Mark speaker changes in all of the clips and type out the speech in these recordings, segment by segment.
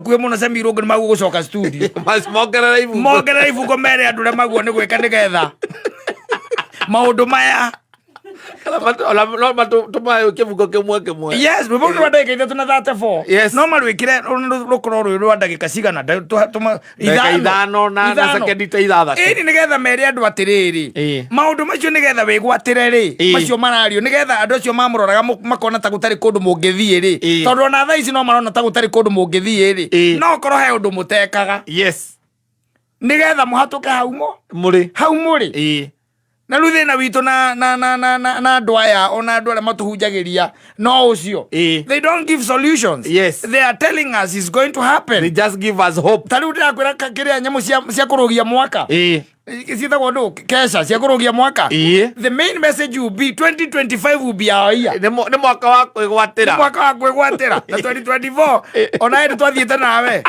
Speaker 1: hakuhe muno Samiro ngo magu gucoka studio
Speaker 2: Mongerera
Speaker 1: ibugo mere andu re magu ni gwika nigetha maundu maya
Speaker 2: no matumayo kibugo kimwe
Speaker 1: yes we bondo ndagika itatu na 34 no marwikire rukoro rwa ndagika cigana tuma
Speaker 2: ithano na sekendi ta ithathatũ
Speaker 1: ini nigetha mere andu atiriri maundu macio nigetha wigwatire ri macio marario nigetha andu acio mamuroraga makona ta gutari kundu mungithie ri tondu na thaa ici no marona ta gutari kundu mungithie ri no korwo he undu mutekaga nigetha muhatuke hau muri na ruthi na wito na dwaya ona dwala matuhujagiria no ucio they don't give solutions they are telling us it's going to happen,
Speaker 2: they just give us hope.
Speaker 1: Tari uti akwira kiria nyamu cia kurugia mwaka Sita kwa ndo kesha cia kurugia mwaka the main message will be 2025 will be our year.
Speaker 2: Ni mwaka wa kwigwatira
Speaker 1: na 2024 ona ende twathiete nawe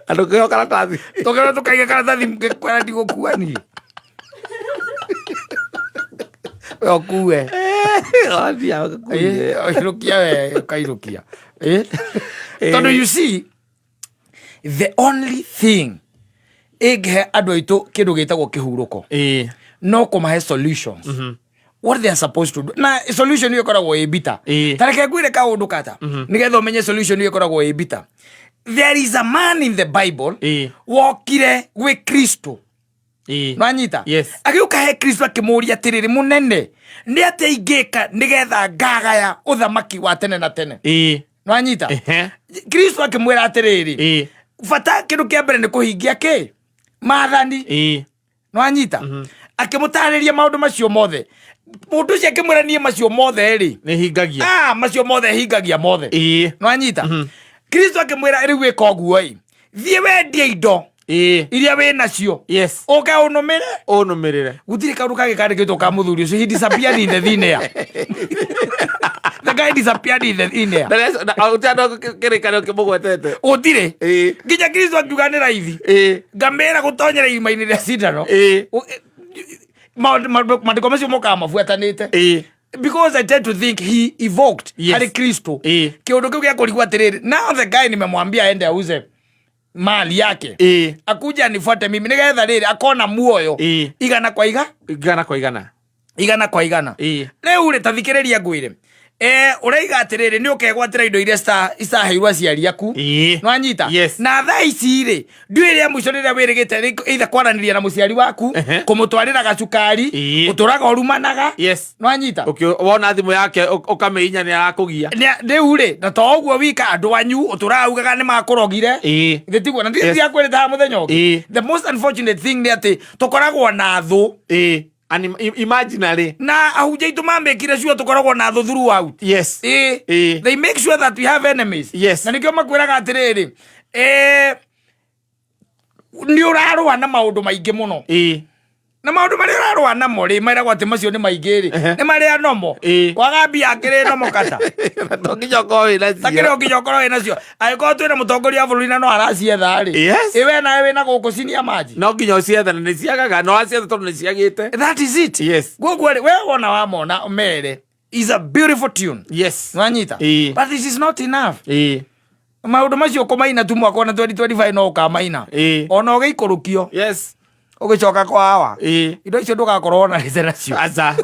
Speaker 2: andu kio karatathi
Speaker 1: tokero tukaiga karatathi kwera ndigukuani okue irukia we kairukia tondu you see the only thing ighe andu aitu kindu gitagwo kihuruko no kumahe solutions what they are supposed to do na solution yo koragwo ibita tareke gwire ka undu kata nigetho menye solution yo koragwo ibita. There is a man in the Bible wokire gwe Kristo Nwanyita agiuka he Kristo akimuria tiriri munene ndi ate igeka nigetha ngagaya uthamaki wa tene na tene Nwanyita Kristo akimwira atiriri fata kindu kia mbere ni kuhingia ki maathani Nwanyita akimutariria maundu macio mothe mundu cia kimwira nie macio mothe ri
Speaker 2: ni hingagia
Speaker 1: macio mothe hingagia mothe Nwanyita Kristo akimwira iri gwika oguo thie wendie indo iria we nacio oka unumirire gutiri kaundu kage kandikitwo ka muthuri ucio he disappeared in the thin air the guy disappeared in the thin air
Speaker 2: utando kirikano kimugwetete
Speaker 1: utire nginya Kristo akiuga ni raithi ngamera gutonyera irima-ini ria cindano mandiko macio mokaga mabuatanite because I tend to think he evoked Hari Kristo kiundu kiu gia kurigwa atiriri now the guy nimemwambia aende auze mali yake akuja nifuate mimi nigetha riri akona muoyo igana kwa igana riu ri tathikiriria ngwire uraiga atiriri ni ukegwatira indo iria istaheirwo aciari aku Nwanyita na thaa ici ri ndwire muico riria wirigite either kwaraniria na muciari waku kumutwarira gacukari uturaga urumanaga Nwanyita
Speaker 2: wona thimu yake ukamiinya ni arakugia
Speaker 1: riu ri na to uguo wika andu anyu uturaugaga ni makurogire gitiguo na ndia kwirita ha muthenya ugi the most unfortunate thing ni ati tukoragwo na thu
Speaker 2: imaginary
Speaker 1: na ahunjia itu mamekire sure tukoragwo na thu throughout they make sure that we have enemies na nikio makwiraga atiriri ni urarwa na maundu maingi muno na maundu mari urarwa na mo ri maira gwati macio ni maingi ri ni mari anomo wagambia akire nomo kata
Speaker 2: tokijoko ina cio
Speaker 1: takire okijoko ina cio aiko twina mutongoria bururi na no aracietha ri iwe na we na guku cinia maji
Speaker 2: no nginya cietha ni ciagaga no acietha tondu ni ciagite
Speaker 1: that is it gugu we wona wa mona mere is a beautiful tune Nwanyita but this is not enough maundu macio kumaina tu mwaka na 2025 no ukamaina ona ugiikurukio ugicoka kwa hawa indo icio ndugakorwo na nacio
Speaker 2: aza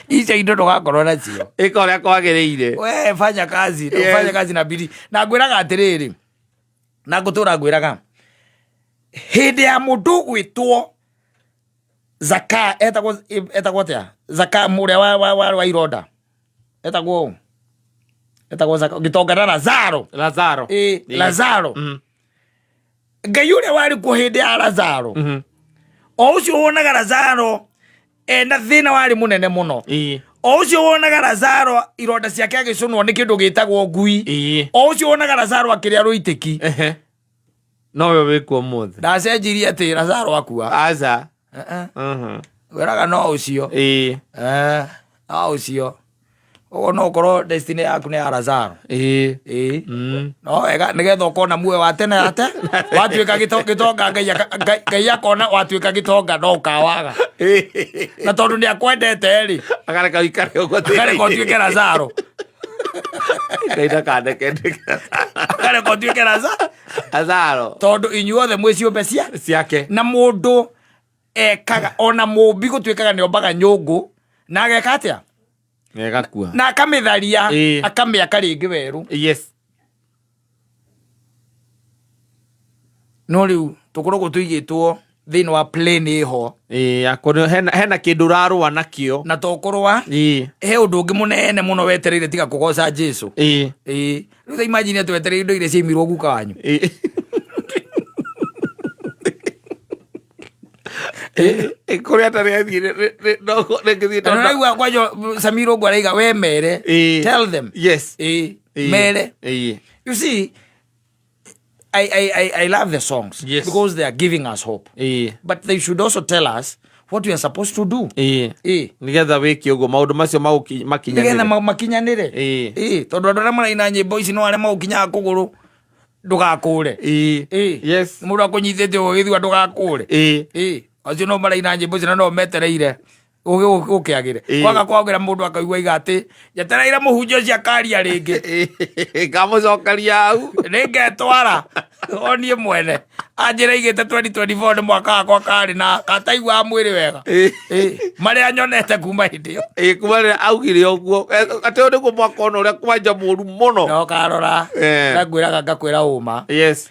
Speaker 1: icio indo ndugakorwo nacio
Speaker 2: ikoria kwagiriire
Speaker 1: we fanya kazi na bidii na ngwiraga atiriri na ngutura ngwiraga hindi ya mundu gwitwo Zaka etagwo tia Zaka muria wa ironda etagwo Zaka gitongana Lazaro Ngai uria wari kuhindi ya Lazaro o ucio wonaga Lazaro na thina wari munene muno o ucio wonaga Lazaro ironda ciake agicunwo ni kindu gitagwo ngui o ucio wonaga Lazaro akiria ruitiki
Speaker 2: no we wikuo muthi
Speaker 1: ndacenjirie ati Lazaro akua
Speaker 2: aza
Speaker 1: weraga no ucio no ucio o no korwo destiny yaku ni ya Lazaro no wega nigetha ukona muoyo wa tene ate watuika gitonga ngai akona watuika gitonga no kawaga na tondu ni akwendete ri
Speaker 2: agareka ikare ugo
Speaker 1: tuike Lazaro
Speaker 2: Kaida kandeke
Speaker 1: akareko tuike raza
Speaker 2: azaro
Speaker 1: tondu inyuothe mwĩ ciũmbe
Speaker 2: ciake
Speaker 1: na mũndũ ekaga ona mũmbi gũtuĩkaga nĩombaga nyũngũ na ageka atĩa
Speaker 2: egakua
Speaker 1: na akamĩtharia akamĩaka rĩngĩ werũ.
Speaker 2: Yes.
Speaker 1: No rĩu tũkoragwo tũigĩtwo thĩinĩ wa plane ĩho
Speaker 2: akorwo hena kĩndũ ũrarũa nakĩo
Speaker 1: na tokũrũa he ũndũ ũngĩ mũnene mũno wetereire tiga kũgoca Jesũ. Rĩu imagine twetereire indo iria ciaimirwo guka wanyu
Speaker 2: kũrĩa tarĩ
Speaker 1: athiĩ kwanjũ Samira ũguo araiga we mere tell them.
Speaker 2: Yes.
Speaker 1: Mere. You see, I love the songs because they are giving us hope. But they should also tell us what we are supposed to do.
Speaker 2: Nigetha wĩke ũguo maũndũ macio
Speaker 1: makinyanĩre. Tondũ andũ arĩa maraina nyĩmbo ici no arĩa magũkinyaga kũgũrũ ndũgakũre.
Speaker 2: Yes.
Speaker 1: Mũndũ akũnyitĩte ũgĩthua ndũgakũre. Acio no maraina nyĩmbo ici na no metereire ũkĩagĩre kwaga kwagĩra mũndũ akaigua iga atĩ njetereire mũhunjia ũcio akaria rĩngĩ
Speaker 2: ngamũcokeria hau
Speaker 1: nĩngetwara onie mwene anjĩra igĩte 2024 nĩ mwaka wakwa karĩ na kataiguaga mwĩrĩ wega marĩa nyonete kuma hĩndĩ ĩyo
Speaker 2: kuma rĩrĩa augire ũguo atĩ ũyũ nĩguo mwaka ona ũrĩa kwanja mũru mũno
Speaker 1: no karora ngwĩraga ngakwĩra ũma.
Speaker 2: Yes.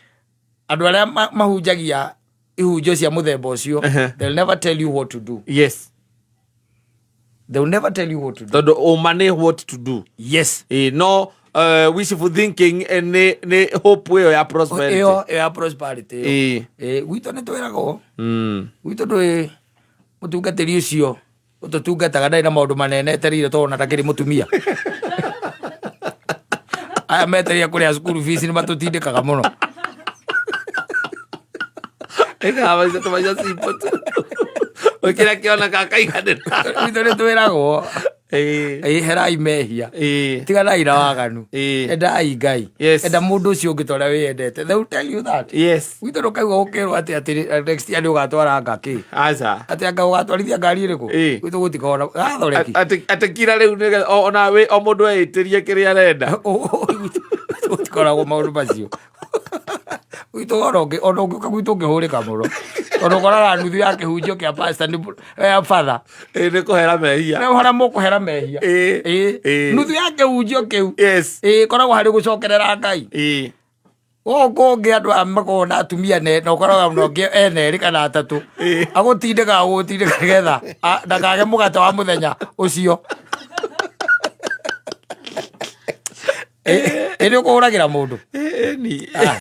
Speaker 1: Andũ arĩa mahunjagia ihunjio cia mũthemba ũcio they'll never tell you what to do.
Speaker 2: Yes.
Speaker 1: They will never tell you what to do.
Speaker 2: Todo omane what to do.
Speaker 1: Yes.
Speaker 2: No wishful thinking ne hope we ya prosperity.
Speaker 1: Ya prosperity. Wito ne twerago. Wito ndwe mutungatĩri ũcio ututungataga ndai na maũndũ manene terire to na takĩrĩ mũtumia. Aya meteria kũrĩa school fees ni matutindĩkaga mũno.
Speaker 2: Ega vai to vaya simple. Okira kiona kakaiganĩra.
Speaker 1: Wito ne twerago. Herai mehia tiganai na waganu endai Ngai enda mũndũ ũcio ũngĩ torĩa wĩendete. They will tell you that.
Speaker 2: Yes.
Speaker 1: Wito ndũkaigua gũkĩrwo atĩ next year nĩ ũgatwara ngaki
Speaker 2: aca
Speaker 1: atĩ anga ũgatwarithia ngari ĩrĩkũ wito gũtikona gathoreki
Speaker 2: atĩ kira rĩu ona we o mũndũ eitĩrie kĩrĩa arenda
Speaker 1: gũtikoragwo maũndũ macio wito ona ũngĩũka gwitũ ũngĩhũrĩka mũno tondũ ũkoraga nuthu ya kĩhunjio kĩa pastor nĩ father
Speaker 2: nĩ kũhera mehia
Speaker 1: nĩ ũhora mũkũhera mehia nuthu ya kĩhunjio kĩu koragwo harĩ gũcokerera Ngai ũngĩ andũ a makoragwo na atumia na ũkoraga ũngĩ enerĩ kana atatũ agũtindĩkaga nĩgetha ndakage mũgate wa mũthenya ũcio nĩ ũkũhũragĩra mũndũ